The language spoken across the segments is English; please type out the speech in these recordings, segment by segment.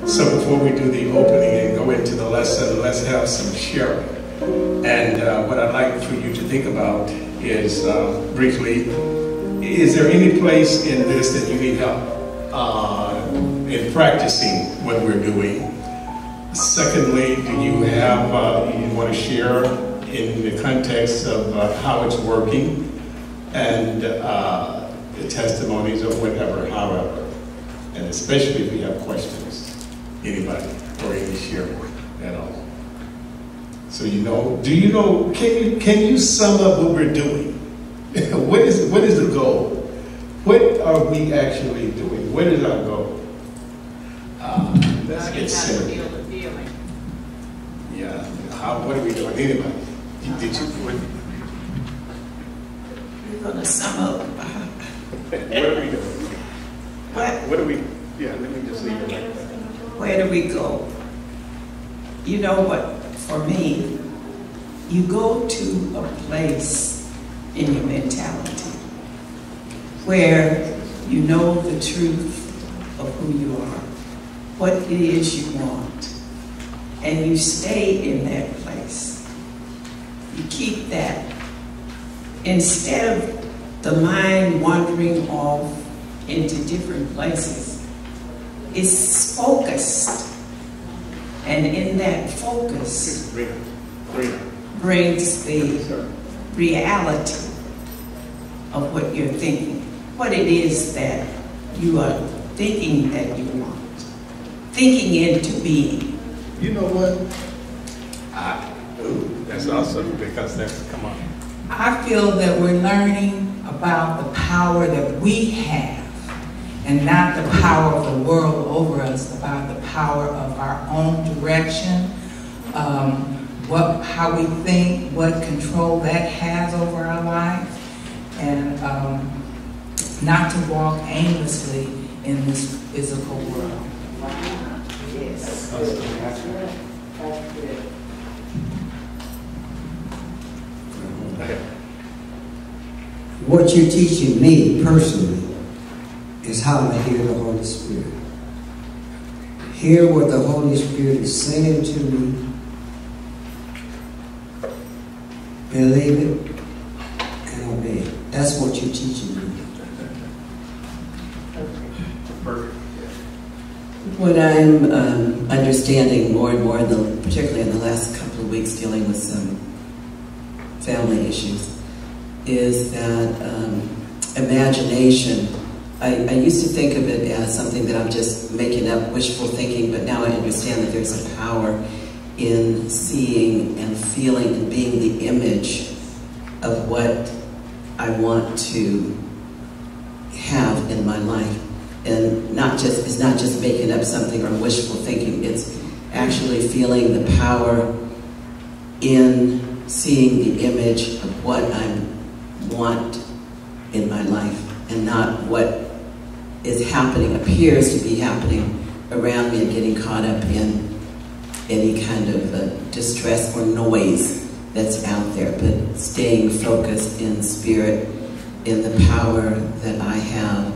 So before we do the opening and go into the lesson, let's have some sharing. And what I'd like for you to think about is, briefly, is there any place in this that you need help in practicing what we're doing? Secondly, do you have, you want to share in the context of how it's working and the testimonies or whatever, however, and especially if you have questions, anybody, or any sharing at all. So you know, do you know, can you sum up what we're doing? What is the goal? What are we actually doing? What is our goal? Let's get simple. Yeah, what are we doing? Anybody? Did you? We're going to sum up. What are we doing? What are we? Yeah, let me just leave it like that. Where do we go? You know what? For me, you go to a place in your mentality where you know the truth of who you are, what it is you want, and you stay in that place. You keep that. Instead of the mind wandering off into different places, it's focused. And in that focus brings the reality of what you're thinking, what it is that you are thinking that you want, thinking into being. You know what? That's awesome, because come on. I feel that we're learning about the power that we have, and not the power of the world over us, about the power of our own direction, how we think, what control that has over our life, and not to walk aimlessly in this physical world. Yes. What you're teaching me personally is how to hear the Holy Spirit. Hear what the Holy Spirit is saying to me. Believe it and obey it. That's what you're teaching me. What I'm understanding more and more, particularly in the last couple of weeks dealing with some family issues, is that imagination. I used to think of it as something that I'm just making up, wishful thinking, but now I understand that there's a power in seeing and feeling and being the image of what I want to have in my life. And it's not just making up something or wishful thinking, it's actually feeling the power in seeing the image of what I want in my life, and not what is happening, appears to be happening around me, and getting caught up in any kind of distress or noise that's out there, but staying focused in spirit, in the power that I have,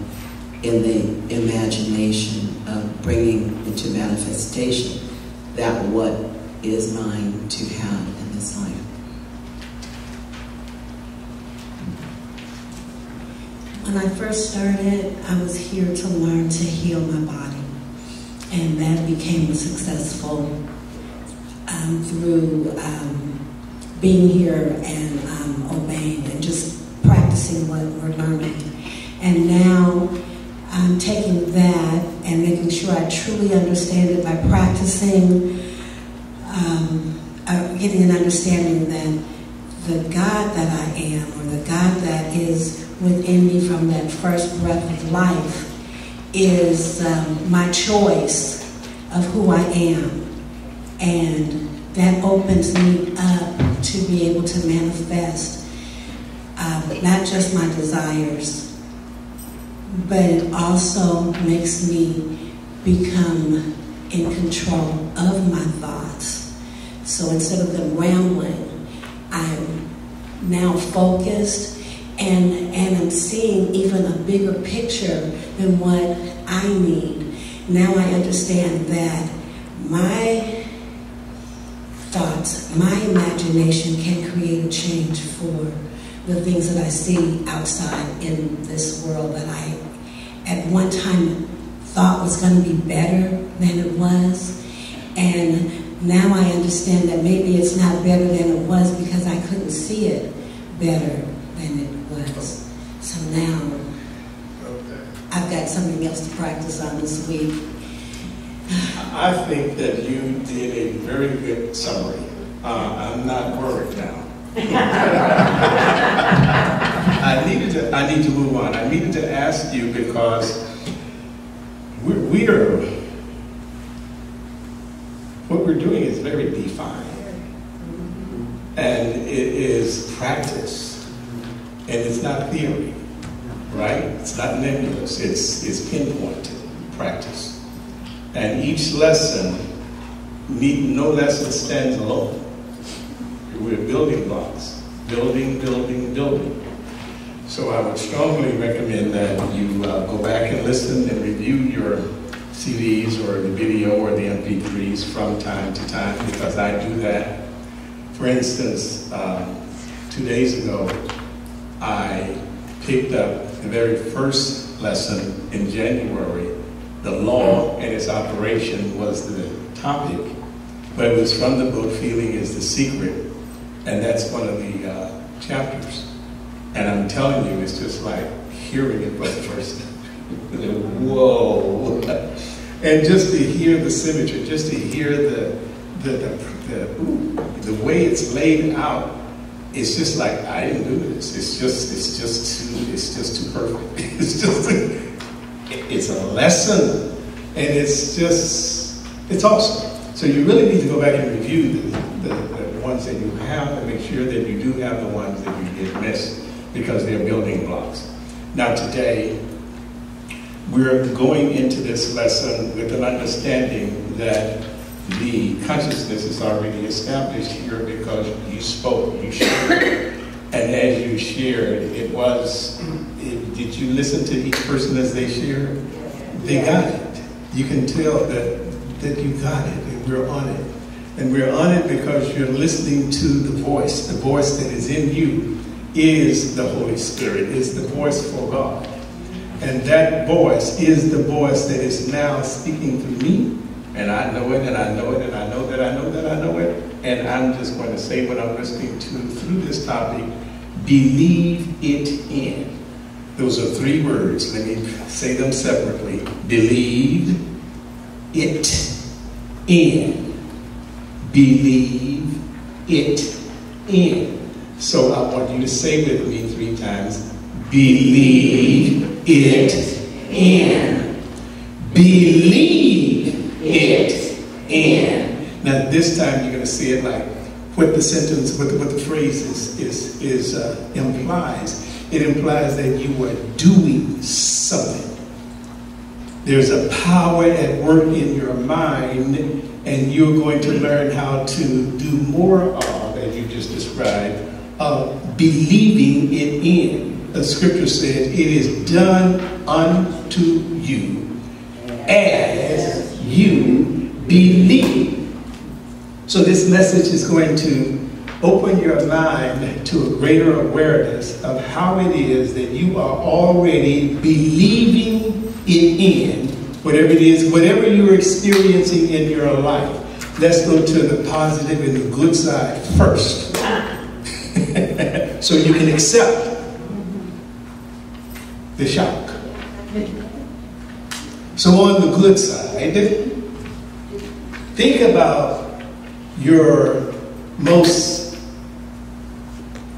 in the imagination of bringing into manifestation that what is mine to have in this life. When I first started, I was here to learn to heal my body. And that became successful through being here and obeying and just practicing what we're learning. And now I'm taking that and making sure I truly understand it by practicing, getting an understanding that the God that I am, or the God that is within me from that first breath of life, is my choice of who I am. And that opens me up to be able to manifest not just my desires, but it also makes me become in control of my thoughts. So instead of them rambling, I'm now focused, and I'm seeing even a bigger picture than what I need. now I understand that my thoughts, my imagination can create a change for the things that I see outside in this world that I at one time thought was going to be better than it was. And now I understand that maybe it's not better than it was because I couldn't see it better than it was. So now I've got something else to practice on this week. I think that you did a very good summary. I'm not worried now. I need to move on. I needed to ask you because what we're doing is very defined, and it is practice, and it's not theory, right? It's not nebulous. It's pinpointed practice, and each lesson, no lesson stands alone. We're building blocks, building. So I would strongly recommend that you go back and listen and review your CDs or the video or the MP3s from time to time, because I do that. For instance, 2 days ago, I picked up the very first lesson in January. The law and its operation was the topic, but it was from the book Feeling is the Secret, and that's one of the chapters. And I'm telling you, it's just like hearing it for the first time. Whoa! And just to hear the symmetry, just to hear the way it's laid out, it's just like, I didn't do this. It's just too perfect. It's a lesson, and it's awesome. So you really need to go back and review the ones that you have and make sure that you do have the ones that you did miss, because they're building blocks. Now today, we're going into this lesson with an understanding that the consciousness is already established here because you spoke, you shared. And as you shared, did you listen to each person as they shared? They got it. You can tell that you got it, and we're on it. And we're on it because you're listening to the voice that is in you. Is the Holy Spirit, is the voice for God. And that voice is the voice that is now speaking through me. And I know it, and I know it, and I know that I know that I know it. And I'm just going to say what I'm listening to through this topic. Believe it in. Those are 3 words. Let me say them separately. Believe it in. Believe it in. So I want you to say with me 3 times, believe it in. Believe it in. Now this time you're going to say it like what the sentence, what the phrase implies. It implies that you are doing something. There's a power at work in your mind, and you're going to learn how to do more of, as you just described, of believing it in. The scripture says, it is done unto you as you believe. So this message is going to open your mind to a greater awareness of how it is that you are already believing it in, whatever it is, whatever you're experiencing in your life. Let's go to the positive and the good side first. So you can accept the shock. So on the good side, think about your most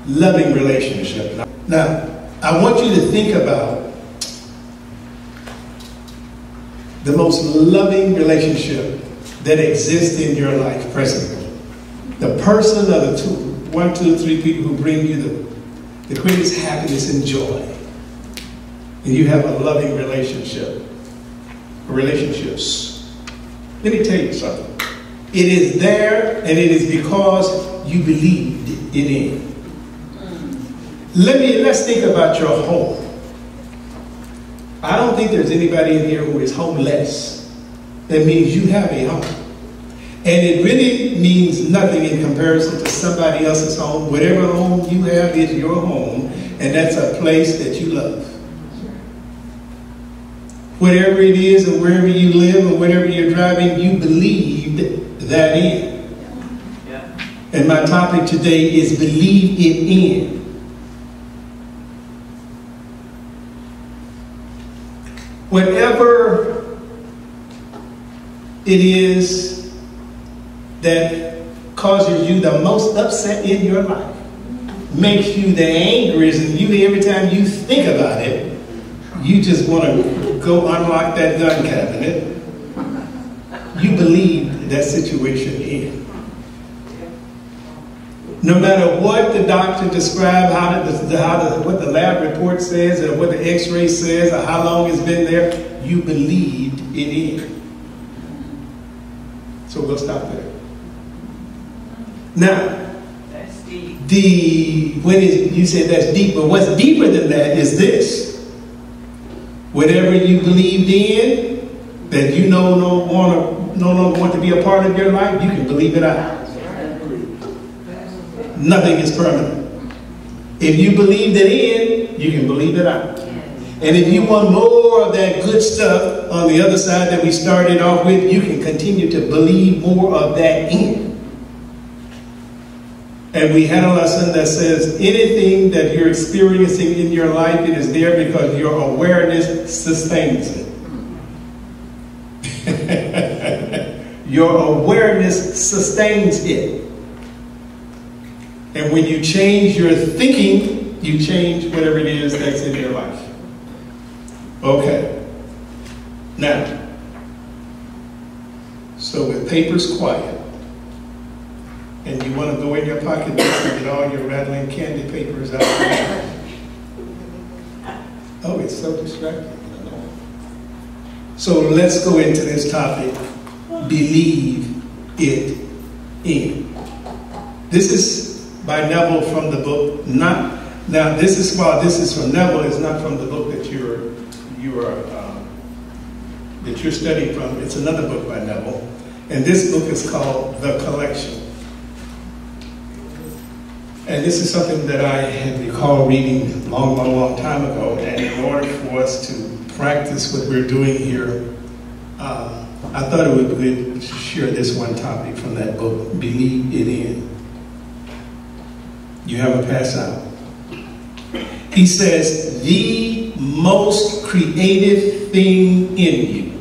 loving relationship. Now, I want you to think about the most loving relationship that exists in your life presently. The person or the 1, 2, 3 people who bring you the greatest happiness and joy. And you have a loving relationship, or relationships. Let me tell you something. It is there, and it is because you believed it in. Let's think about your home. I don't think there's anybody in here who is homeless. That means you have a home. And it really means nothing in comparison to somebody else's home. Whatever home you have is your home, and that's a place that you love. Whatever it is and wherever you live and whatever you're driving, you believed that in. And my topic today is believe it in. Whatever it is that causes you the most upset in your life, makes you the angriest, and you every time you think about it, you just want to go unlock that gun cabinet. You believe that situation in. No matter what the doctor described, what the lab report says, or what the x-ray says, or how long it's been there, you believed it in. So we'll stop there. Now, That's deep. You said that's deep, but what's deeper than that is this. Whatever you believed in, that you no longer want to be a part of your life, you can believe it out. Nothing is permanent. If you believed it in, you can believe it out. And if you want more of that good stuff on the other side that we started off with, you can continue to believe more of that in. And we had a lesson that says anything that you're experiencing in your life, it is there because your awareness sustains it. Your awareness sustains it. And when you change your thinking, you change whatever it is that's in your life. Okay. Now, so with papers quiet, and you want to go in your pocket and get all your rattling candy papers out. Oh, it's so distracting. So let's go into this topic. Believe it in. This is by Neville from the book. This is from Neville. It's not from the book that you're studying from. It's another book by Neville, and this book is called The Collection. And this is something that I had recalled reading a long time ago. And in order for us to practice what we're doing here, I thought it would be good to share this one topic from that book, Believe It In. You have a pass out. He says, the most creative thing in you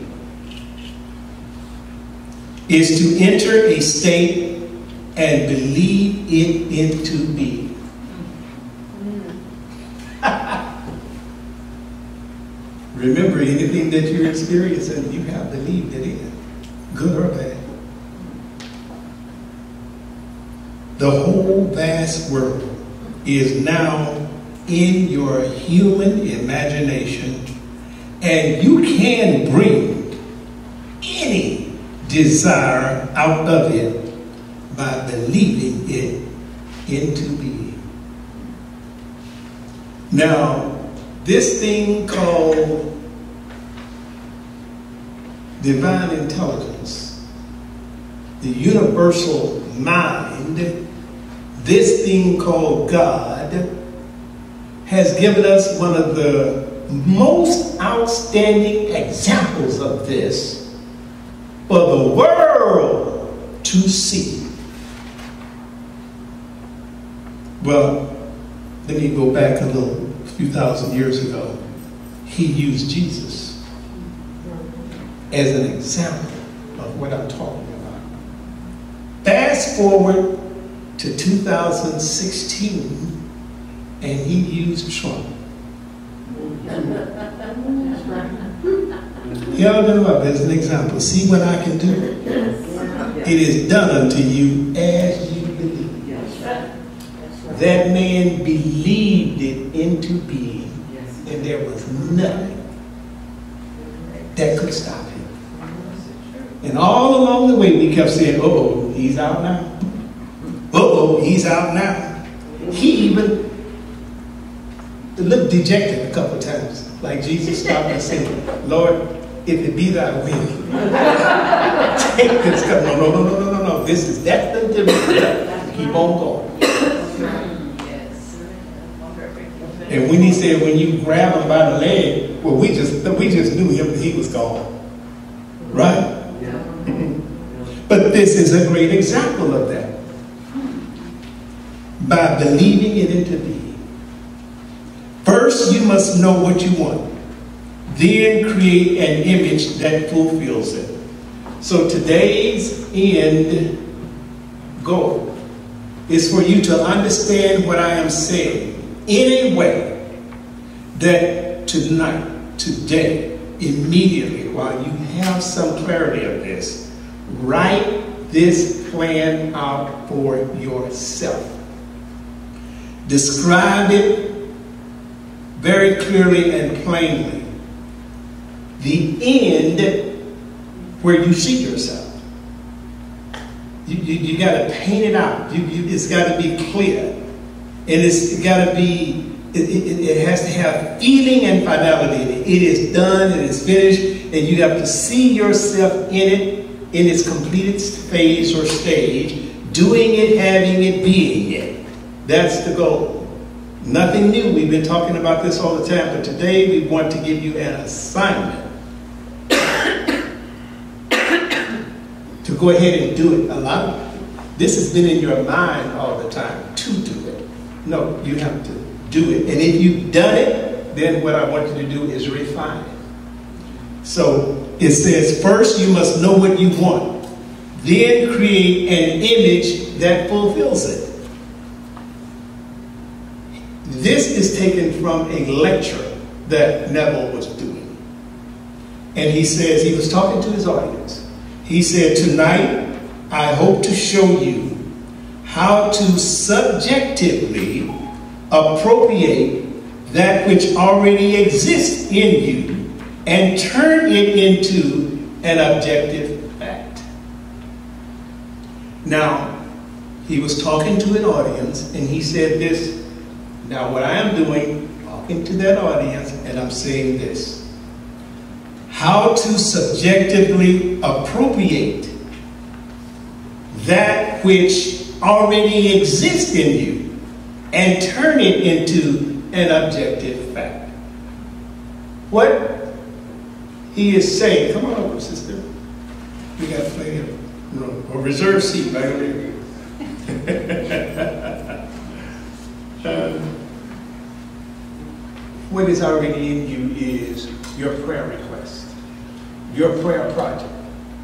is to enter a state and believe it into being. Remember, anything that you're experiencing, you have believed it in, good or bad. The whole vast world is now in your human imagination, and you can bring any desire out of it by believing it into being. Now, this thing called divine intelligence, the universal mind, this thing called God, has given us one of the most outstanding examples of this for the world to see. Well, let me go back a few thousand years ago. He used Jesus as an example of what I'm talking about. Fast forward to 2016, and he used Trump. He held him up as an example. See what I can do? It is done unto you as you believe. That man believed it into being, and there was nothing that could stop him. And all along the way, we kept saying, uh-oh, he's out now. Uh-oh, he's out now. He even looked dejected a couple of times. Like Jesus stopped and said, Lord, if it be thy will. Take this cup. No. That's the difference. Keep on going. And when he said, when you grab him by the leg, well, we just knew him that he was gone. Right? But this is a great example of that. By believing it into being. First, you must know what you want. Then create an image that fulfills it. So today's end goal is for you to understand what I am saying in a way that tonight, today, immediately, while you have some clarity of this, write this plan out for yourself. Describe it very clearly and plainly. The end where you see yourself. You got to paint it out. It's got to be clear. And it's got to be, it has to have feeling and finality. It is done, it is finished, and you have to see yourself in it, in its completed phase or stage, doing it, having it, being it. That's the goal. Nothing new. We've been talking about this all the time, but today we want to give you an assignment to go ahead and do it. A lot of this has been in your mind all the time, to do it. No, you have to do it. And if you've done it, then what I want you to do is refine it. So it says, first you must know what you want. Then create an image that fulfills it. This is taken from a lecture that Neville was doing. And he says, he was talking to his audience. He said, tonight, I hope to show you how to subjectively appropriate that which already exists in you and turn it into an objective fact. Now, he was talking to an audience and he said this. Now, what I am doing, talking to that audience, and I'm saying this. How to subjectively appropriate that which already exists in you and turn it into an objective fact. What he is saying, come on over, sister. We got plenty of room. A reserve seat right over here. What is already in you is your prayer request, your prayer project,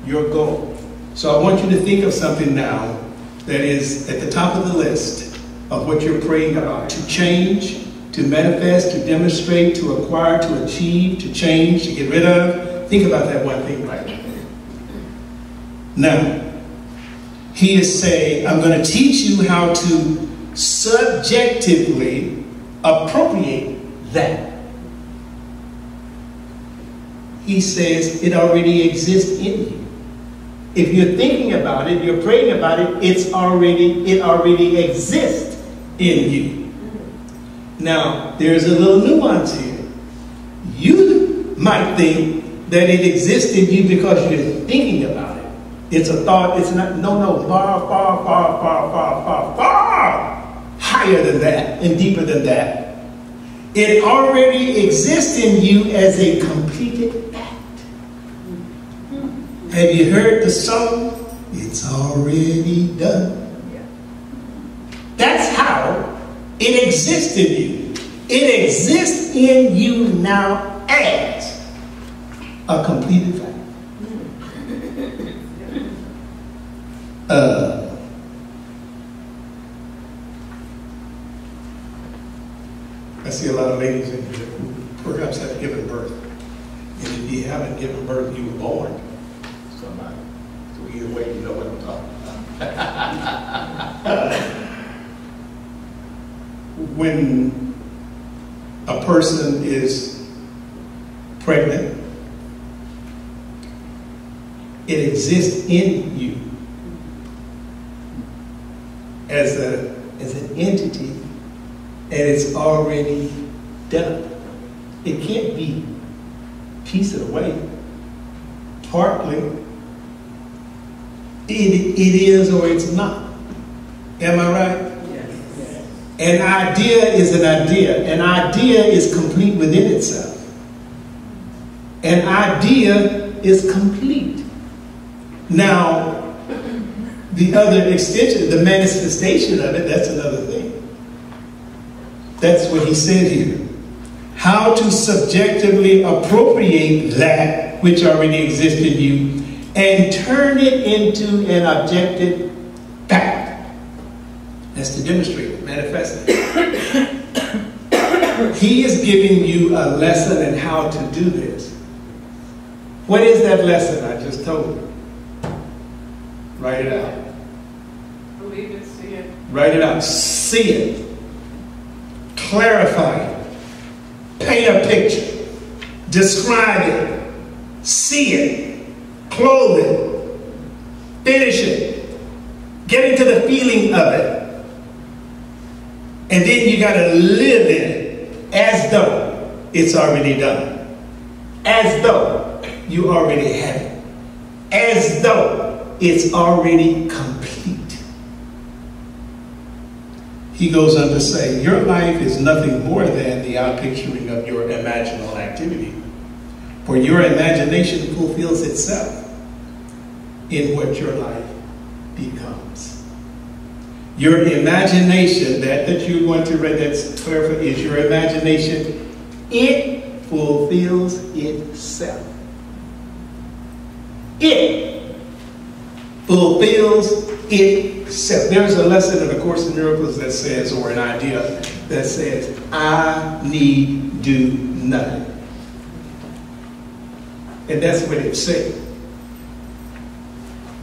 your goal. So I want you to think of something now that is at the top of the list of what you're praying about: to change, to manifest, to demonstrate, to acquire, to achieve, to change, to get rid of. Think about that one thing right now. Now, he is saying, I'm going to teach you how to subjectively appropriate that. He says it already exists in you. If you're thinking about it, you're praying about it, it already exists in you. Now, there's a little nuance here. You might think that it exists in you because you're thinking about it. It's a thought, it's not, no, far higher than that and deeper than that. It already exists in you as a completed act. Have you heard the song? It's already done. That's how it exists in you. It exists in you now as a completed fact. I see a lot of ladies in here who perhaps have given birth. And if you haven't given birth, you were born somebody. So either way, you know what I'm talking about. When a person is pregnant, it exists in you as an entity, and it's already done. It can't be pieced away. Partly. It is or it's not. Am I right? Yes. An idea is an idea. An idea is complete within itself. An idea is complete. Now, the other extension, the manifestation of it, that's another thing. That's what he said here. How to subjectively appropriate that which already exists in you and turn it into an objective fact. That's to demonstrate it, manifest it. He is giving you a lesson in how to do this. What is that lesson I just told you? Write it out. Believe it, see it. Write it out. See it. Clarify it. Paint a picture. Describe it. See it. Clothe it. Finish it. Get into the feeling of it. And then you got to live in it as though it's already done. As though you already have it. As though it's already complete. He goes on to say, your life is nothing more than the outpicturing of your imaginal activity. For your imagination fulfills itself in what your life becomes. Your imagination, that you're going to read, that's clarify, is your imagination. It fulfills itself. It fulfills itself. There's a lesson in the Course in Miracles that says, or an idea that says, I need do nothing. And that's what it's saying.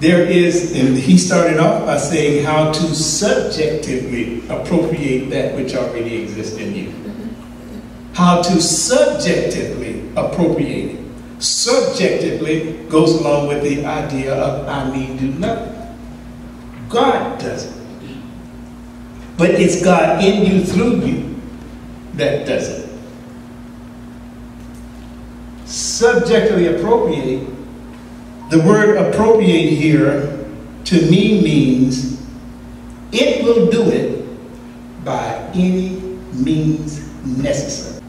There is, and he started off by saying how to subjectively appropriate that which already exists in you. How to subjectively appropriate it. Subjectively goes along with the idea of I need do nothing. God does it. But it's God in you, through you, that does it. Subjectively appropriate. The word appropriate here to me means it will do it by any means necessary.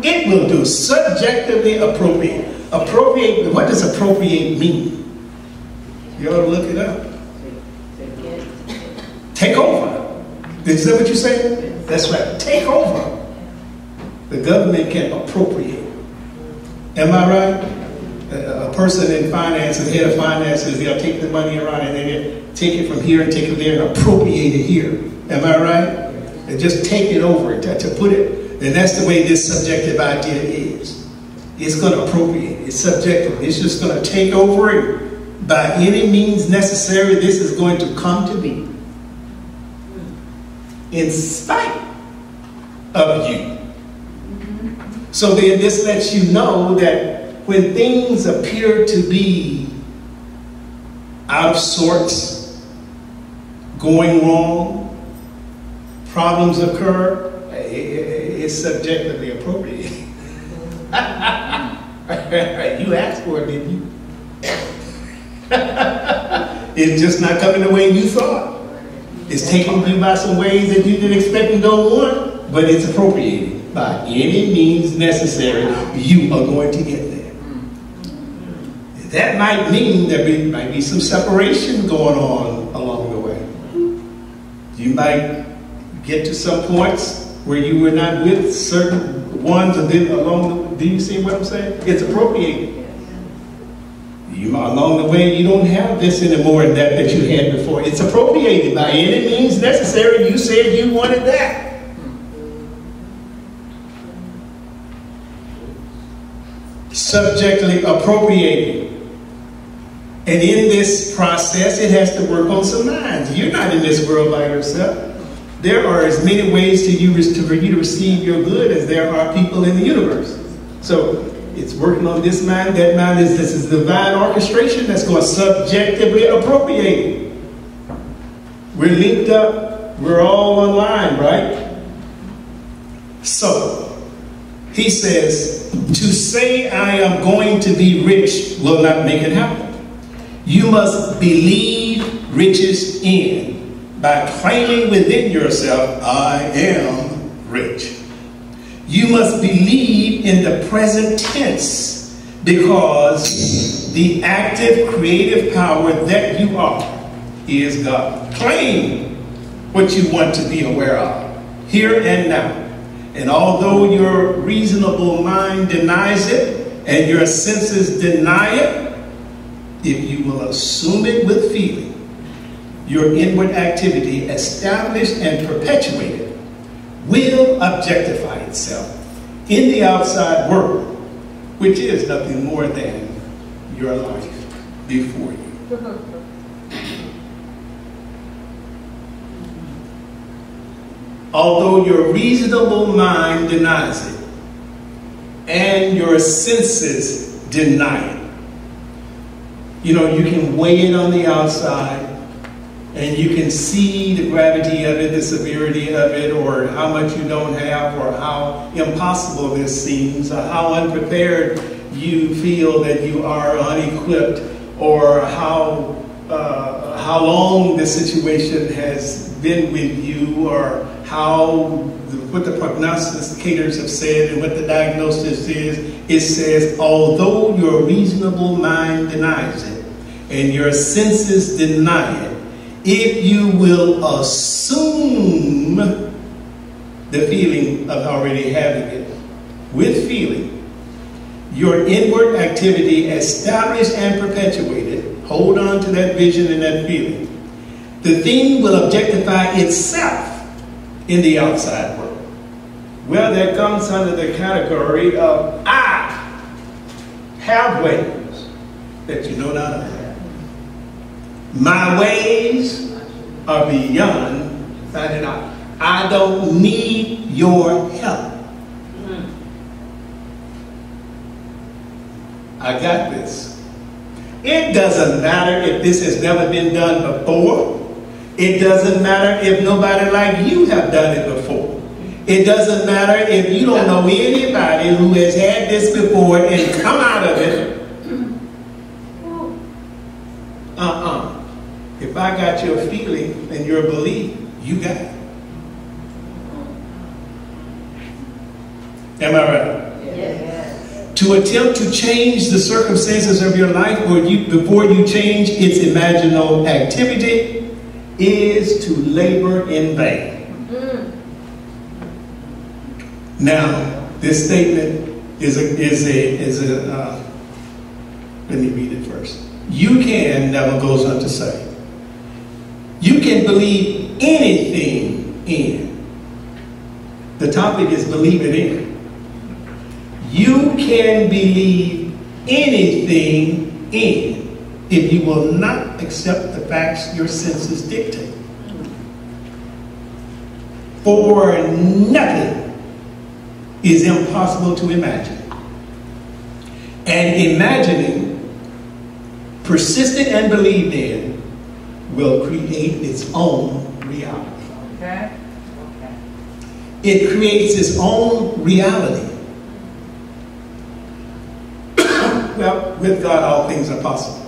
It will do. Subjectively appropriate. Appropriate, what does appropriate mean? You ought to look it up. Take over. Is that what you say? That's right. Take over. The government can appropriate. Am I right? A person in finance, the head of finances, they'll take the money around and then take it from here and take it there and appropriate it here. Am I right? And just take it over to put it. And that's the way this subjective idea is. It's going to appropriate. It's subjective. It's just going to take over it. By any means necessary, this is going to come to be. In spite of you. So then this lets you know that when things appear to be out of sorts, going wrong, problems occur, it's subjectively appropriate. You asked for it, didn't you? It's just not coming the way you thought. It's taking you by some ways that you didn't expect and don't want, but it's appropriated. By any means necessary, you are going to get there. That might mean there might be some separation going on along the way. You might get to some points where you were not with certain ones, and then do you see what I'm saying? It's appropriated. Along the way, you don't have this anymore and that you had before. It's appropriated by any means necessary. You said you wanted that. Subjectively appropriated. And in this process, it has to work on some minds. You're not in this world by yourself. There are as many ways for you to receive your good as there are people in the universe. So it's working on this mind, that mind. This is divine orchestration that's going to subjectively appropriate it. We're linked up. We're all online, right? So He says, to say I am going to be rich will not make it happen. You must believe riches in by claiming within yourself, I am rich. You must believe in the present tense because the active creative power that you are is God. Claim what you want to be aware of here and now. And although your reasonable mind denies it and your senses deny it, if you will assume it with feeling, your inward activity, established and perpetuated, will objectify itself in the outside world, which is nothing more than your life before you. Although your reasonable mind denies it and your senses deny it. You know, you can weigh it on the outside and you can see the gravity of it, the severity of it, or how much you don't have, or how impossible this seems, or how unprepared you feel that you are, unequipped, or how long the situation has been with you, or what the prognosticators have said and what the diagnosis is. It says, although your reasonable mind denies it and your senses deny it, if you will assume the feeling of already having it with feeling, your inward activity established and perpetuated, hold on to that vision and that feeling, the thing will objectify itself in the outside world. Well, that comes under the category of I have ways that you know not of. My ways are beyond finding out. I don't need your help. I got this. It doesn't matter if this has never been done before. It doesn't matter if nobody like you have done it before. It doesn't matter if you don't know anybody who has had this before and come out of it. If I got your feeling and your belief, you got it. Am I right? Yes. To attempt to change the circumstances of your life before you change its imaginal activity is to labor in vain. Now, this statement is let me read it first. You can, Neville goes on to say, you can believe anything in. The topic is believe it in. You can believe anything in if you will not accept the facts your senses dictate. For nothing is impossible to imagine. And imagining, persistent and believed in, will create its own reality. Okay. It creates its own reality. Well, with God, all things are possible.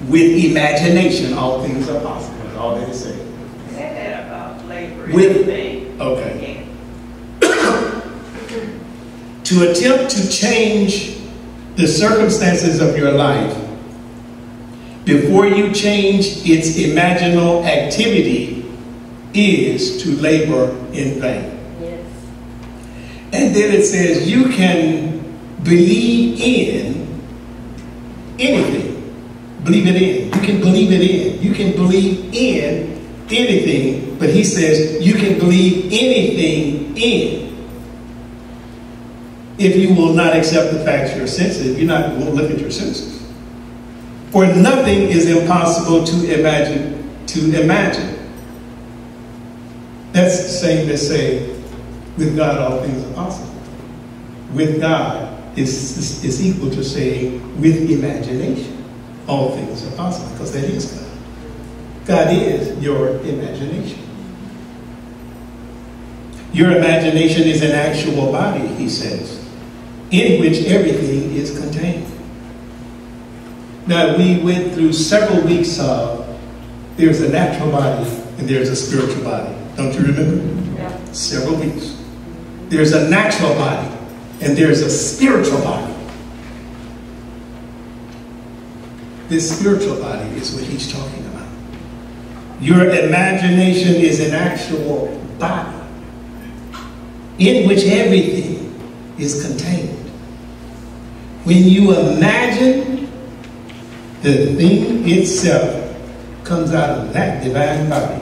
With imagination, all things are possible. That's all they say. Say that about labor. Okay. To attempt to change the circumstances of your life before you change its imaginal activity is to labor in vain. Yes. And then it says you can believe in anything. Believe it in. You can believe it in. You can believe in anything. But he says you can believe anything in if you will not accept the facts your senses. If you won't look at your senses. For nothing is impossible to imagine. That's the same as saying, with God all things are possible. With God is equal to saying, with imagination all things are possible, because that is God. God is your imagination. Your imagination is an actual body, he says, in which everything is contained. Now, we went through several weeks of there's a natural body and there's a spiritual body. Don't you remember? Yeah. Several weeks. There's a natural body and there's a spiritual body. This spiritual body is what he's talking about. Your imagination is an actual body in which everything is contained. When you imagine, the thing itself comes out of that divine body,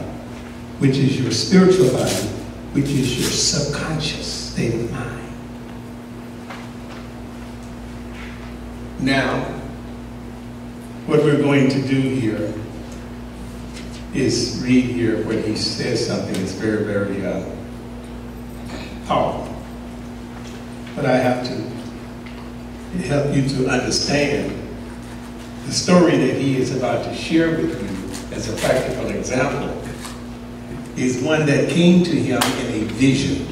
which is your spiritual body, which is your subconscious state of mind. Now, what we're going to do here is read here where he says something that's very, very powerful. But I have to help you to understand the story that he is about to share with you as a practical example is one that came to him in a vision.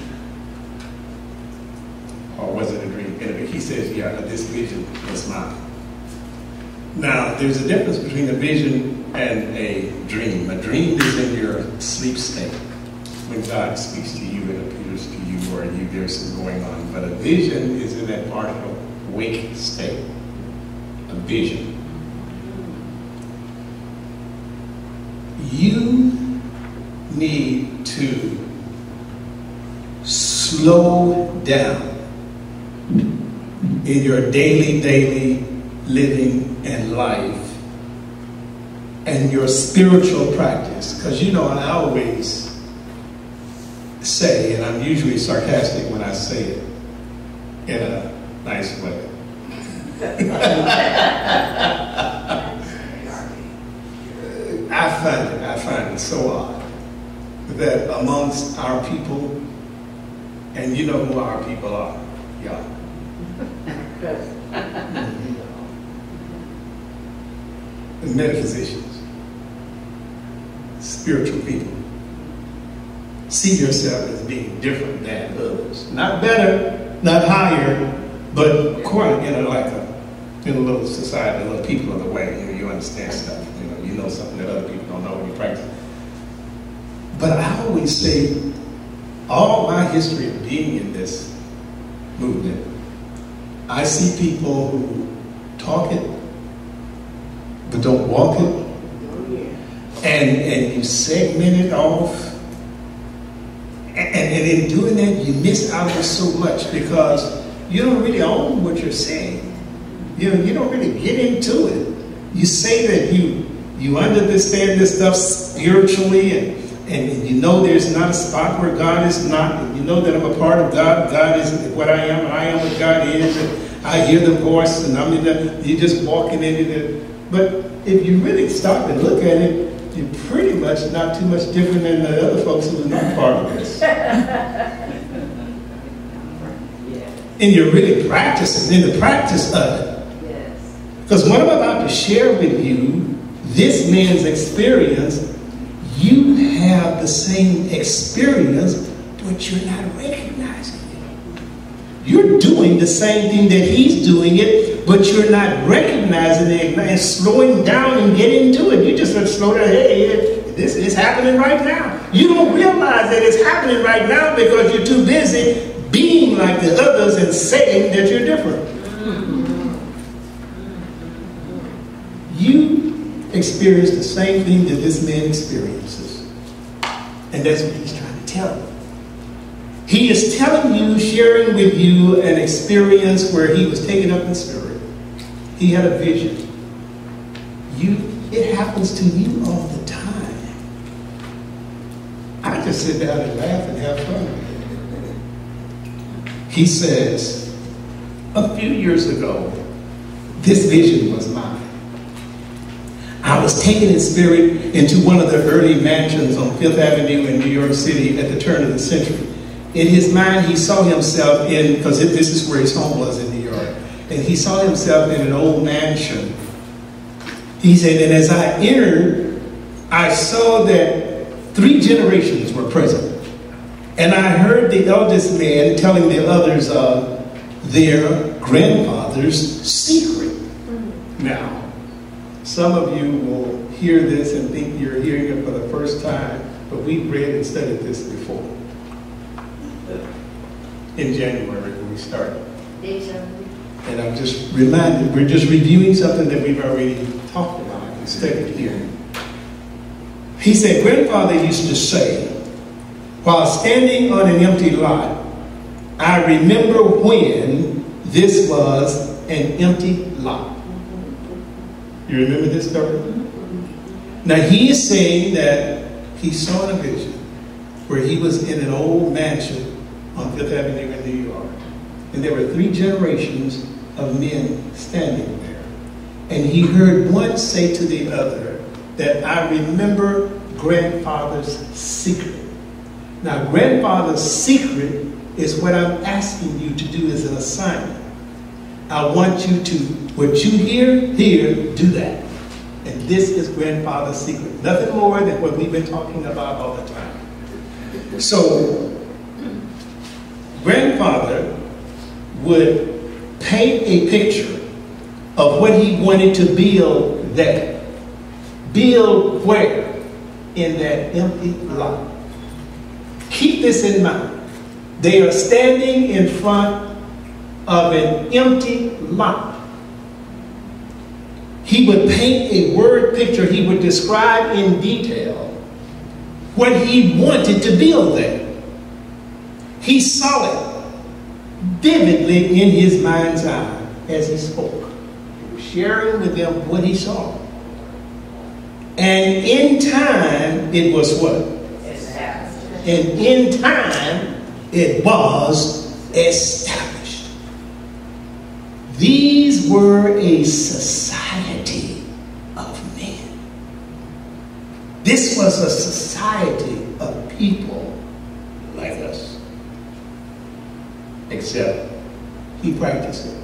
Or was it a dream? Anyway, he says, yeah, this vision was mine. Now, there's a difference between a vision and a dream. A dream is in your sleep state, when God speaks to you and appears to you, or there's some going on. But a vision is in that partial wake state. A vision. You need to slow down in your daily living and life and your spiritual practice. Because you know, I always say, and I'm usually sarcastic when I say it in a nice way. I find it so odd that amongst our people, and you know who our people are, y'all. The metaphysicians, spiritual people, see yourself as being different than others. Not better, not higher, but quite in a little society, a little people of the way. You understand stuff. You know something that other people don't know when you practice. But I always say, all my history of being in this movement, I see people who talk it, but don't walk it. And you segment it off. And in doing that, you miss out on so much because you don't really own what you're saying. You don't really get into it. You say that you understand this stuff spiritually, and you know there's not a spot where God is not, and you know that I'm a part of God. God is what I am, and I am what God is, and I hear the voice, and you're just walking into it. But if you really stop and look at it, you're pretty much not too much different than the other folks who are not part of this. And you're really practicing, in the practice of it. Because what I'm about to share with you, this man's experience, you have the same experience, but you're not recognizing it. You're doing the same thing that he's doing it, but you're not recognizing it and slowing down and getting into it. You just slow down, hey, this is happening right now. You don't realize that it's happening right now because you're too busy being like the others and saying that you're different. You experience the same thing that this man experiences. And that's what he's trying to tell you. He is telling you, sharing with you an experience where he was taken up in spirit. He had a vision. It happens to you all the time. I just sit down and laugh and have fun. He says, a few years ago, this vision was mine. I was taken in spirit into one of the early mansions on Fifth Avenue in New York City at the turn of the century. In his mind, he saw himself in, because this is where his home was in New York, and he saw himself in an old mansion. He said, and as I entered, I saw that 3 generations were present. And I heard the eldest man telling the others of their grandfather's secret. Now, some of you will hear this and think you're hearing it for the first time, but we've read and studied this before. In January when we started. And I'm just reminded, we're just reviewing something that we've already talked about and studied here. He said, Grandfather used to say, while standing on an empty lot, I remember when this was an empty lot. You remember this story? Now he is saying that he saw in a vision where he was in an old mansion on Fifth Avenue in New York. And there were 3 generations of men standing there. And he heard one say to the other that I remember grandfather's secret. Now, grandfather's secret is what I'm asking you to do as an assignment. I want you to, what you hear, do that. And this is grandfather's secret. Nothing more than what we've been talking about all the time. So, grandfather would paint a picture of what he wanted to build there. Build where? In that empty lot. Keep this in mind. They are standing in front of an empty lot. He would paint a word picture. He would describe in detail what he wanted to build there. He saw it vividly in his mind's eye as he spoke, sharing with them what he saw. And in time, it was what? And in time, it was established. These were a society of men. This was a society of people like us. Except he practiced it.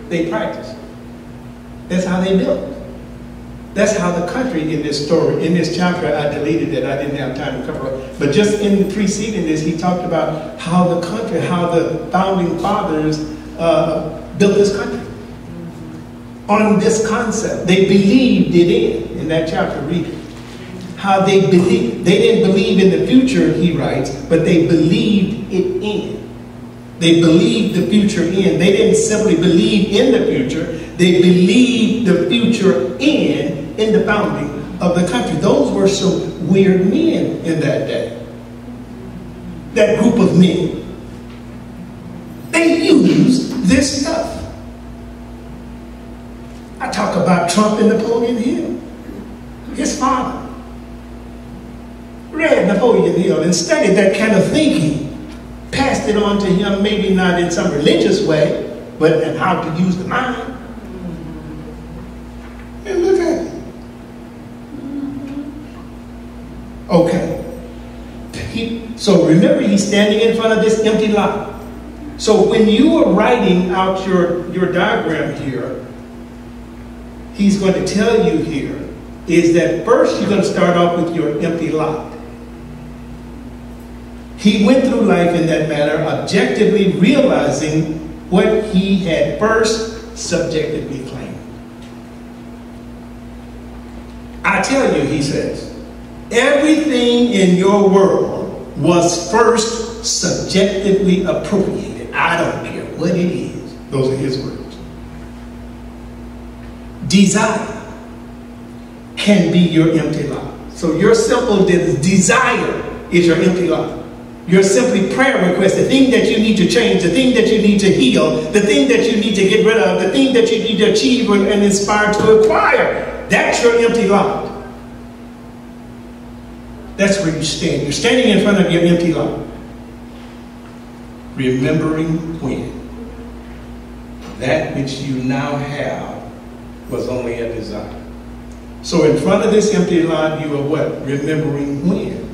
They practiced it. That's how they built. That's how the country in this story, in this chapter, I deleted it. I didn't have time to cover it. But just in preceding this, he talked about how the country, how the founding fathers built this country. On this concept. They believed it in that chapter, read it. How they believed. They didn't believe in the future, he writes, but they believed it in. They believed the future in. They didn't simply believe in the future. They believed the future in the founding of the country. Those were some weird men in that day. That group of men. They used this stuff. I talk about Trump and Napoleon Hill. His father read Napoleon Hill and studied that kind of thinking. Passed it on to him, maybe not in some religious way, but in how to use the mind. And look at it. Okay. So remember, he's standing in front of this empty lot. So when you are writing out your diagram here, he's going to tell you here is that first you're going to start off with your empty lot. He went through life in that manner, objectively realizing what he had first subjectively claimed. I tell you, he says, everything in your world was first subjectively appropriated. I don't care what it is. Those are his words. Desire can be your empty lot. So your simple desire is your empty lot. Your simply prayer request, the thing that you need to change, the thing that you need to heal, the thing that you need to get rid of, the thing that you need to achieve and inspire to acquire. That's your empty lot. That's where you stand. You're standing in front of your empty lot. Remembering when that which you now have was only a desire. So in front of this empty lot, you are what? Remembering when.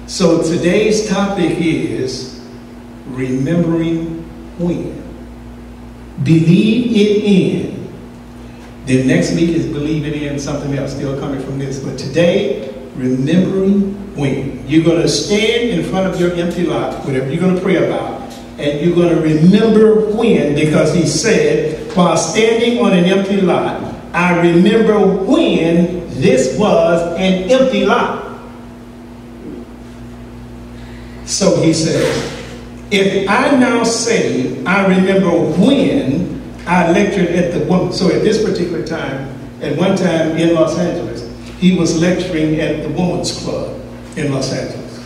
So today's topic is remembering when. Believe it in. Then next week is believe it in something else still coming from this. But today remembering when. You're going to stand in front of your empty lot, whatever you're going to pray about, and you're going to remember when, because he said, while standing on an empty lot, I remember when this was an empty lot. So he says, if I now say, I remember when I lectured at the woman. So at this particular time, at one time in Los Angeles, he was lecturing at the Women's Club in Los Angeles.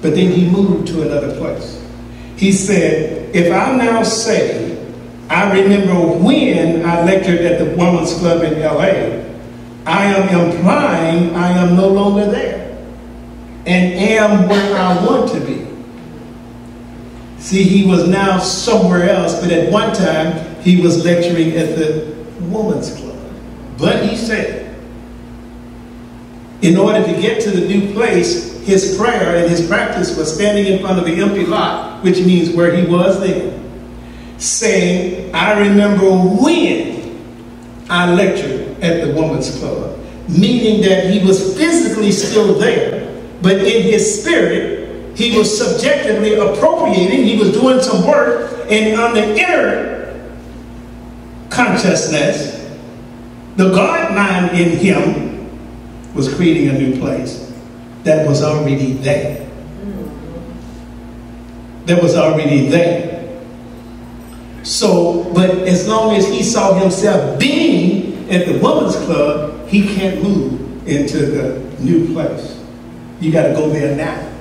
But then he moved to another place. He said, if I now say, I remember when I lectured at the Women's Club in LA, I am implying I am no longer there and am where I want to be. See, he was now somewhere else, but at one time he was lecturing at the Women's Club. But he said, in order to get to the new place, his prayer and his practice was standing in front of the empty lot, which means where he was then, saying, I remember when I lectured at the Women's Club, meaning that he was physically still there, but in his spirit, he was subjectively appropriating, he was doing some work, and on the inner consciousness, the God mind in him was creating a new place that was already there. That was already there. So, but as long as he saw himself being at the Women's Club, he can't move into the new place. You got to go there now.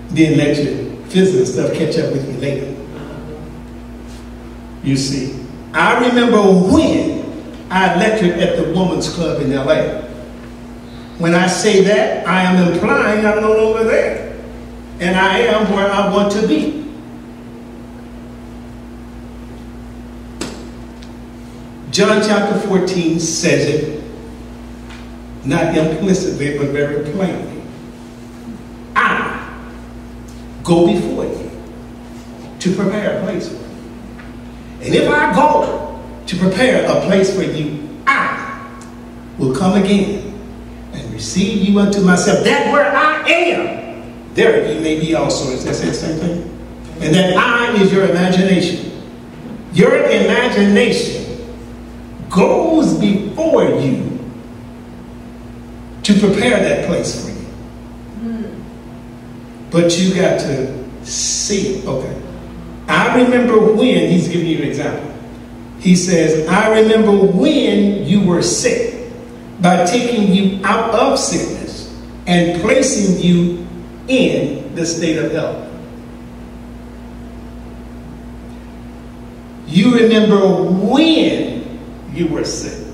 Then let your physical stuff catch up with you later. You see, I remember when I lectured at the Women's Club in LA. When I say that, I am implying I'm no longer there. And I am where I want to be. John chapter 14 says it, not implicitly, but very plainly. I go before you to prepare a place for you. And if I go to prepare a place for you, I will come again and receive you unto myself. That where I am, there you may be also. Is that the same thing? And that I is your imagination. Your imagination goes before you to prepare that place for you. But you got to see it. Okay. I remember when, he's giving you an example. He says, I remember when you were sick, by taking you out of sickness and placing you in the state of health. You remember when you were sick.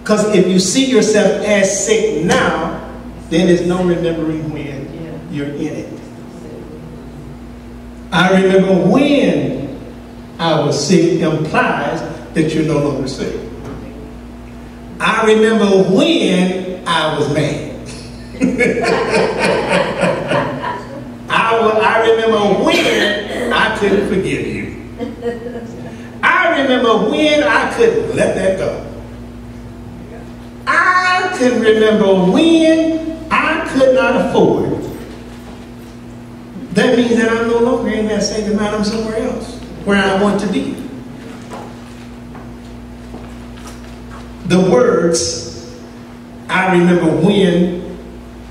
Because if you see yourself as sick now, then there's no remembering when you're in it. I remember when I was sick implies that you're no longer sick. I remember when I was mad. I remember when I couldn't forgive you. I remember when I couldn't let that go. I can remember when I could not afford. That means that I'm no longer in that state of mind. I'm somewhere else, where I want to be. The words, I remember when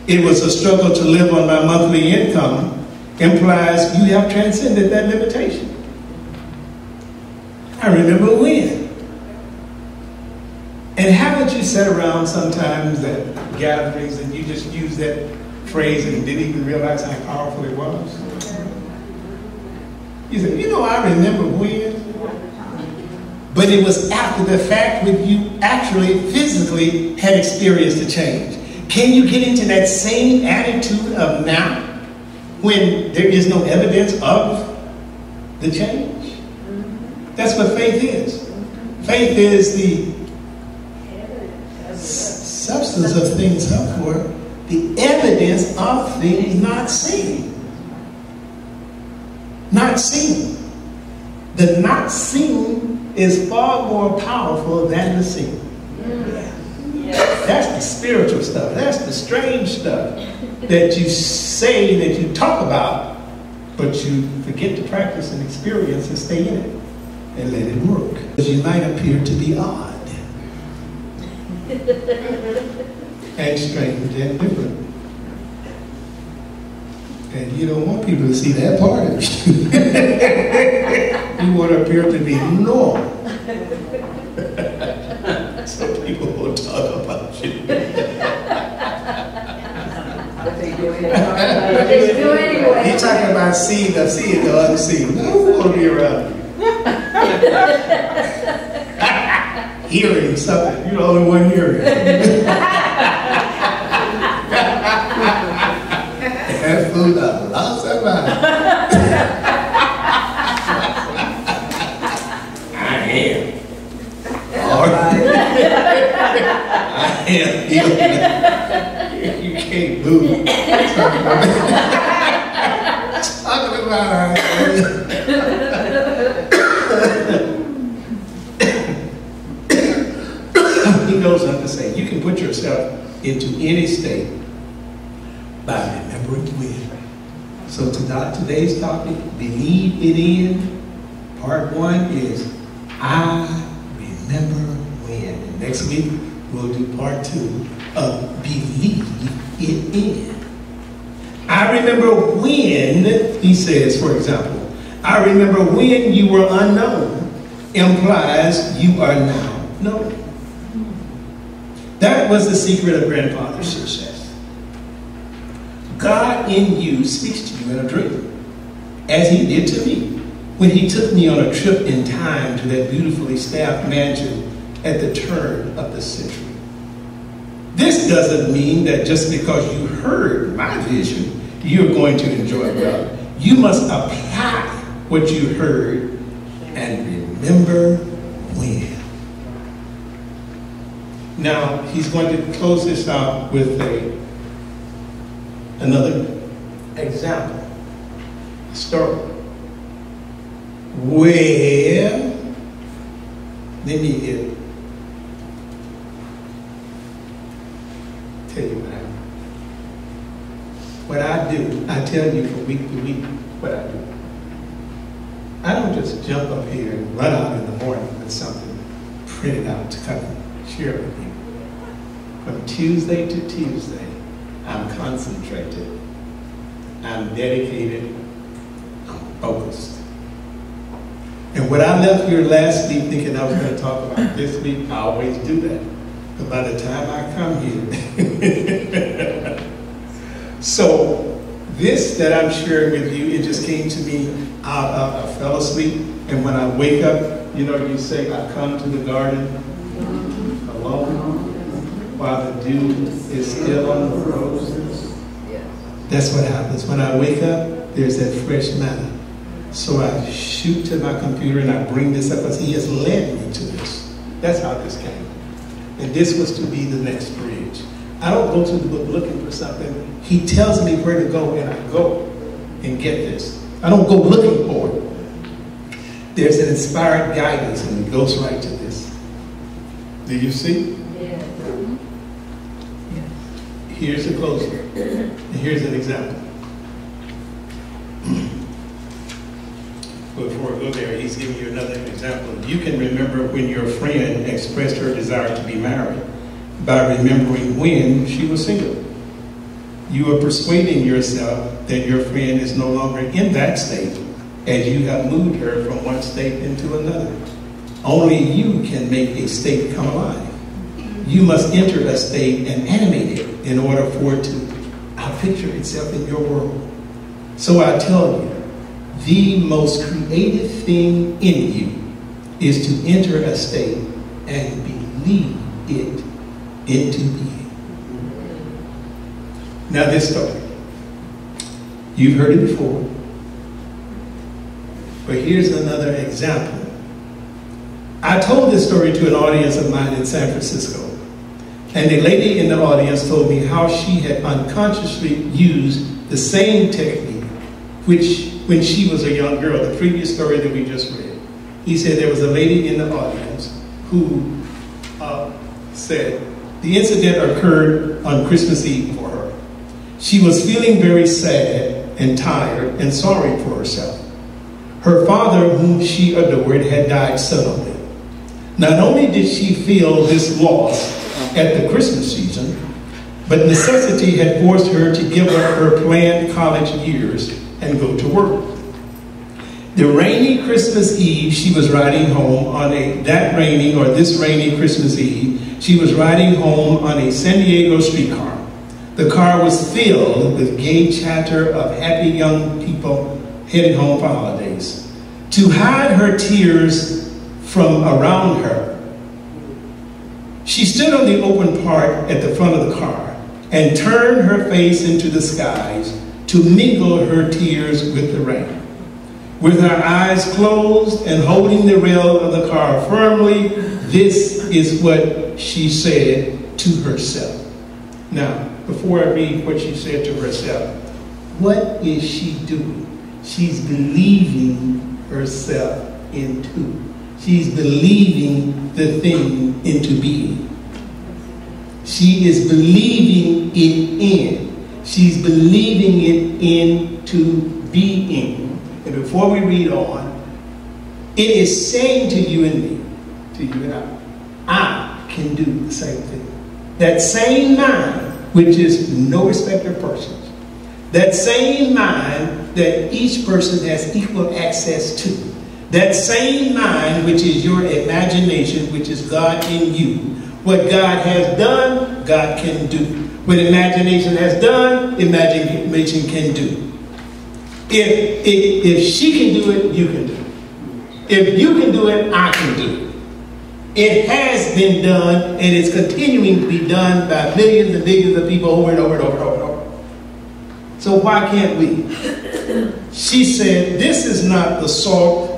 it was a struggle to live on my monthly income, implies you have transcended that limitation. I remember when. And haven't you sat around sometimes at gatherings and you just use that phrase and didn't even realize how powerful it was? You said, you know, I remember when. But it was after the fact when you actually physically had experienced a change. Can you get into that same attitude of now when there is no evidence of the change? That's what faith is. Faith is the substance of things hoped for, the evidence of things not seen. Not seen. The not seen is far more powerful than the seen. Yes. That's the spiritual stuff. That's the strange stuff that you say, that you talk about, but you forget to practice and experience and stay in it and let it work. Because you might appear to be odd and strange and different. And you don't want people to see that part of you. You want to appear to be normal. So people will talk about you. But they do anyway. You're talking about seeing the unseen. No one will be around you. Hearing something. You're the only one hearing. That food I lost somebody. I am. All right. I am healing. You can't move. Talking about He goes on to say, you can put yourself into any state by remembering when. So today's topic, believe it in, part 1 is I remember when. And next week we'll do part 2 of believe it in. I remember when, he says, for example, I remember when you were unknown implies you are now known. That was the secret of grandfather's success. God in you speaks to you in a dream, as he did to me when he took me on a trip in time to that beautifully staffed mansion at the turn of the century. This doesn't mean that just because you heard my vision, you're going to enjoy God. You must apply what you heard and remember when. Now, he's going to close this out with another example, story. Well, let me tell you what happened. What I do, I tell you from week to week what I do. I don't just jump up here and run out in the morning with something printed out to come and share with you. From Tuesday to Tuesday, I'm concentrated, I'm dedicated, I'm focused. And what I left here last week thinking I was going to talk about this week, I always do that. But by the time I come here, so this that I'm sharing with you, it just came to me, I fell asleep, and when I wake up, you know, you say, I come to the garden alone while the dew is still on the roses. That's what happens. When I wake up, there's that fresh manna. So I shoot to my computer and I bring this up because he has led me to this. That's how this came. And this was to be the next bridge. I don't go to the book looking for something. He tells me where to go and I go and get this. I don't go looking for it. There's an inspired guidance and it goes right to this. Do you see? Yes. Here's a closer. And here's an example. Before I go there, he's giving you another example. You can remember when your friend expressed her desire to be married by remembering when she was single. You are persuading yourself that your friend is no longer in that state as you have moved her from one state into another. Only you can make a state come alive. You must enter a state and animate it in order for it to outpicture itself in your world. So I tell you, the most creative thing in you is to enter a state and believe it into being. Now this story, you've heard it before, but here's another example. I told this story to an audience of mine in San Francisco, and the lady in the audience told me how she had unconsciously used the same technique when she was a young girl, the previous story that we just read. He said there was a lady in the audience who said, The incident occurred on Christmas Eve for her. She was feeling very sad and tired and sorry for herself. Her father, whom she adored, had died suddenly. Not only did she feel this loss at the Christmas season, but necessity had forced her to give up her planned college years and go to work. The rainy Christmas Eve, she was riding home on this rainy Christmas Eve, she was riding home on a San Diego streetcar. The car was filled with gay chatter of happy young people headed home for holidays. To hide her tears from around her, she stood on the open part at the front of the car and turned her face into the skies to mingle her tears with the rain. With her eyes closed and holding the rail of the car firmly, this is what she said to herself. Now, before I read what she said to herself, what is she doing? She's believing herself into. She's believing the thing into being. She is believing it in. She's believing it into being. And before we read on, it is saying to you and me, to you and I can do the same thing. That same mind, which is no respecter of persons, that same mind that each person has equal access to, that same mind which is your imagination, which is God in you. What God has done, God can do. What imagination has done, imagination can do. If she can do it, you can do it. If you can do it, I can do it. It has been done, and it's continuing to be done by millions and millions of people over and over and over and over and over. So why can't we? She said, this is not the salt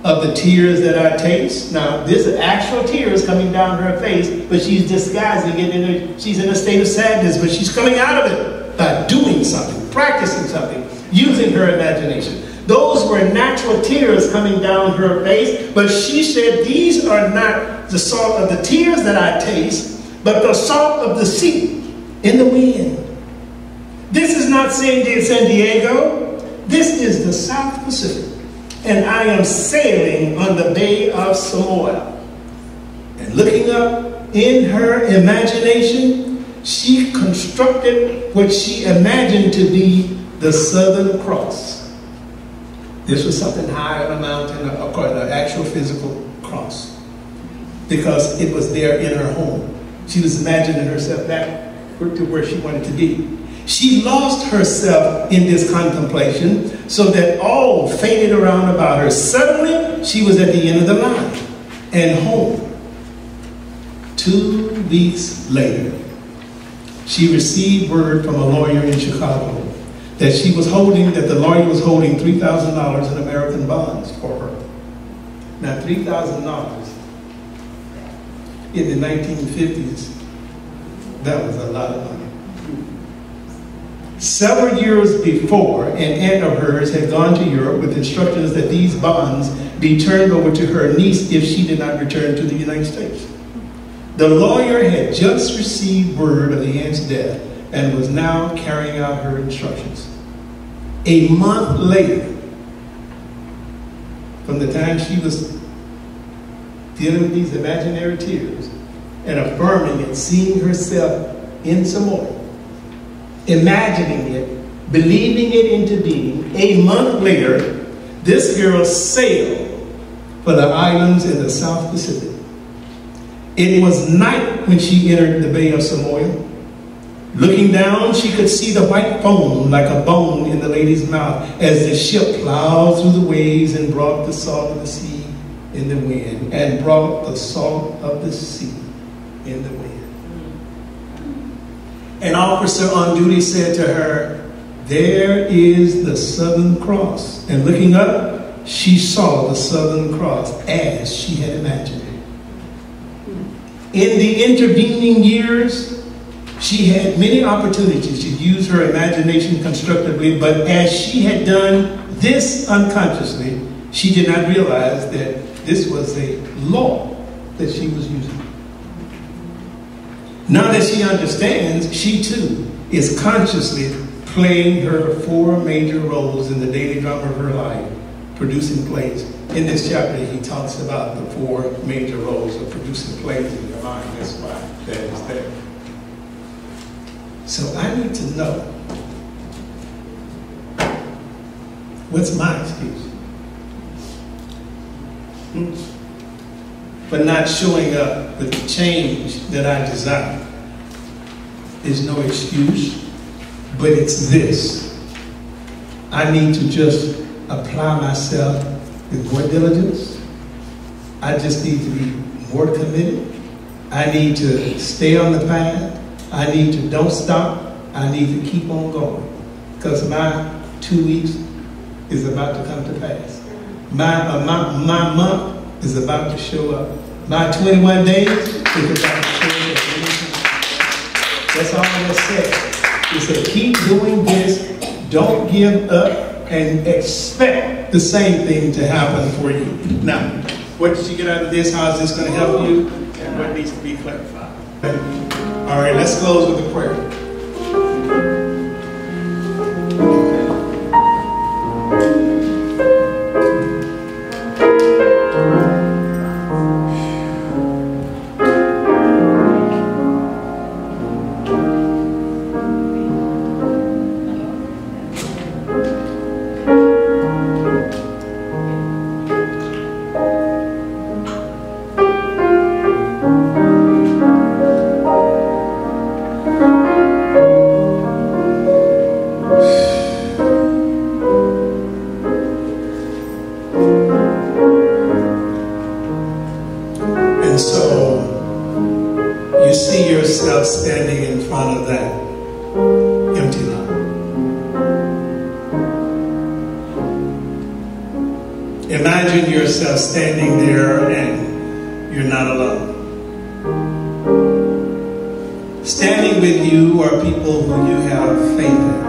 of the tears that I taste. Now, this is actual tears coming down her face, but she's disguising it. She's in a state of sadness, but she's coming out of it by doing something, practicing something, using her imagination. Those were natural tears coming down her face, but she said, these are not the salt of the tears that I taste, but the salt of the sea in the wind. This is not San Diego. This is the South Pacific. And I am sailing on the Bay of Samoa. And looking up in her imagination, she constructed what she imagined to be the Southern Cross. This was something high on a mountain, of course, an actual physical cross, because it was there in her home. She was imagining herself back to where she wanted to be. She lost herself in this contemplation so that all faded around about her. Suddenly, she was at the end of the line and home. 2 weeks later, she received word from a lawyer in Chicago that the lawyer was holding $3,000 in American bonds for her. Now, $3,000 in the 1950s, that was a lot of money. Several years before, an aunt of hers had gone to Europe with instructions that these bonds be turned over to her niece if she did not return to the United States. The lawyer had just received word of the aunt's death and was now carrying out her instructions. A month later, from the time she was dealing with these imaginary tears and affirming it, seeing herself in Samoa, imagining it, believing it into being, a month later, this girl sailed for the islands in the South Pacific. It was night when she entered the Bay of Samoa. Looking down, she could see the white foam like a bone in the lady's mouth as the ship plowed through the waves and brought the salt of the sea in the wind, and brought the salt of the sea in the wind. An officer on duty said to her, there is the Southern Cross. And looking up, she saw the Southern Cross as she had imagined it. In the intervening years, she had many opportunities to use her imagination constructively, but as she had done this unconsciously, she did not realize that this was a law that she was using. Now that she understands, she too is consciously playing her 4 major roles in the daily drama of her life, producing plays. In this chapter, he talks about the 4 major roles of producing plays in your mind. That's why that is there. So I need to know, what's my excuse for not showing up with the change that I desire? There's no excuse, but it's this. I need to just apply myself with more diligence. I just need to be more committed. I need to stay on the path. I need to don't stop. I need to keep on going. Because my 2 weeks is about to come to pass. My month is about to show up. My 21 days is about to show up. That's all I said. He said, keep doing this. Don't give up and expect the same thing to happen for you. Now, what did you get out of this? How is this going to help you? And what needs to be clarified? All right, let's close with a prayer. Standing in front of that empty lot. Imagine yourself standing there and you're not alone. Standing with you are people who you have faith in.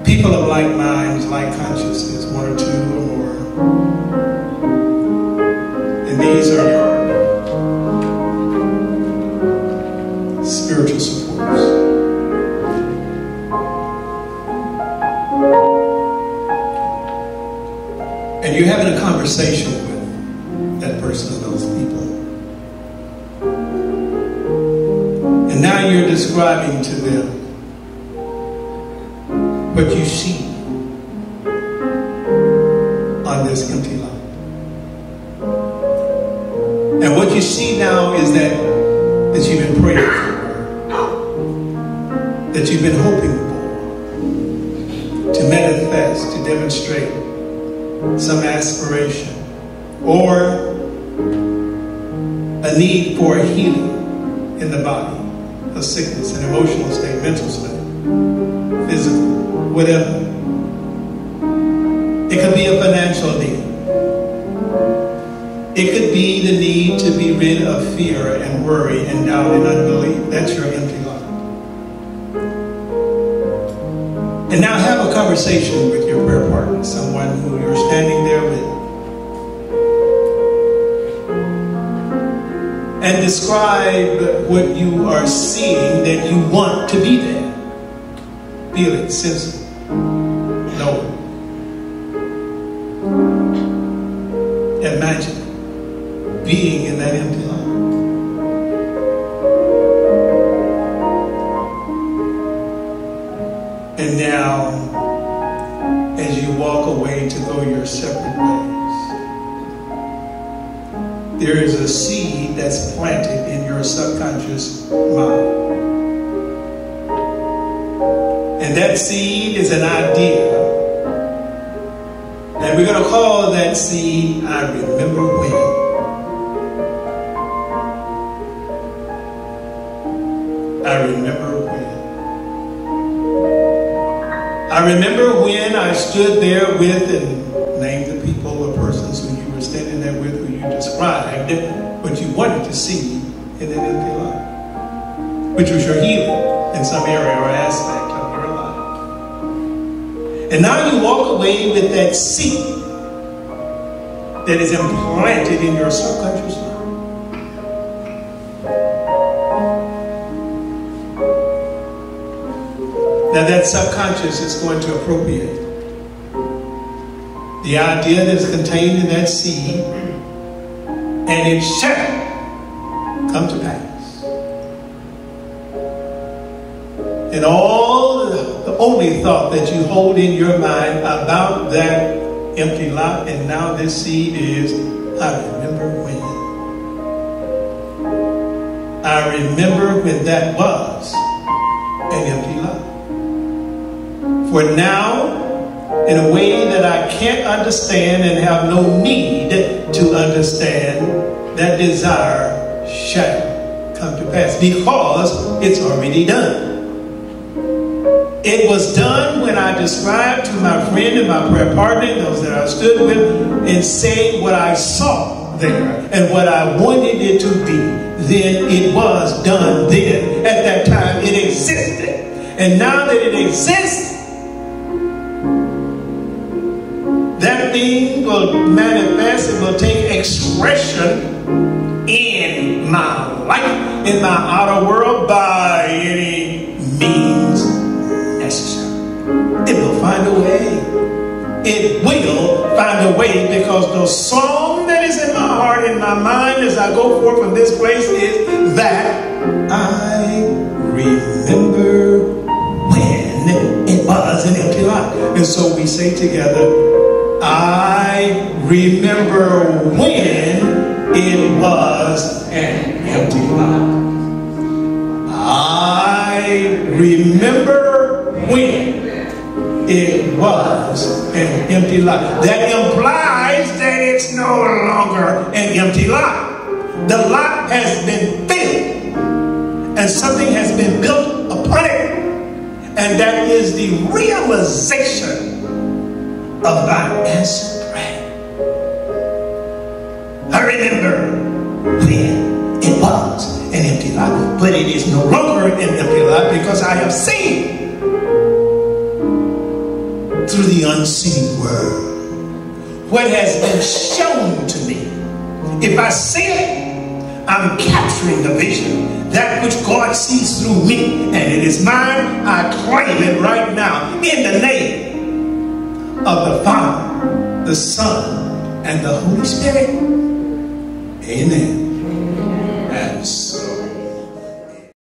People of like minds, like consciousness, 1 or 2 or more. And these are your spiritual supporters. And you're having a conversation with that person or those people. And now you're describing to them what you see on this empty lot. And what you see now is that you've been praying for, that you've been hoping for, to manifest, to demonstrate some aspiration, or a need for a healing in the body, a sickness, an emotional state, mental state, physical, whatever. It could be a financial need. It could be the need to be rid of fear and worry and doubt and unbelief. That's your empty lot. And now have a conversation with your prayer partner, someone who you're standing there with. And describe what you are seeing that you want to be there. Feel it, sense it, know it. Imagine being in that empty lot. And now, as you walk away to go your separate ways, there is a seed that's planted in your subconscious mind. And that seed is an idea. And we're going to call that seed, I remember when. I remember when. I remember when I stood there with and named the people or persons who you were standing there with, who you described what you wanted to see in that empty life, which was your healing in some area or aspect of your life. And now you walk away with that seed that is implanted in your subconscious mind. Now that subconscious is going to appropriate the idea that is contained in that seed, and it shall come to pass. And all the only thought that you hold in your mind about that empty lot and now this seed is, I remember when. I remember when that was an empty lot. For now, in a way that I can't understand and have no need to understand, that desire shall come to pass because it's already done. It was done when I described to my friend and my prayer partner, those that I stood with, and said what I saw there and what I wanted it to be. Then it was done then. At that time it existed. And now that it exists, that thing will manifest, it will take expression in my life, in my outer world, by any means necessary. It will find a way. It will find a way, because the song that is in my heart, in my mind as I go forth from this place is that I remember when it was an empty lot. And so we say together, I remember when it was an empty lot. I remember when it was an empty lot. That implies that it's no longer an empty lot. The lot has been filled and something has been built upon it. And that is the realization of my answered prayer. I remember when it was an empty lot, but it is no longer an empty lot because I have seen through the unseen world what has been shown to me. If I see it, I'm capturing the vision, that which God sees through me, and it is mine. I claim it right now in the name of the Father, the Son, and the Holy Spirit. Amen.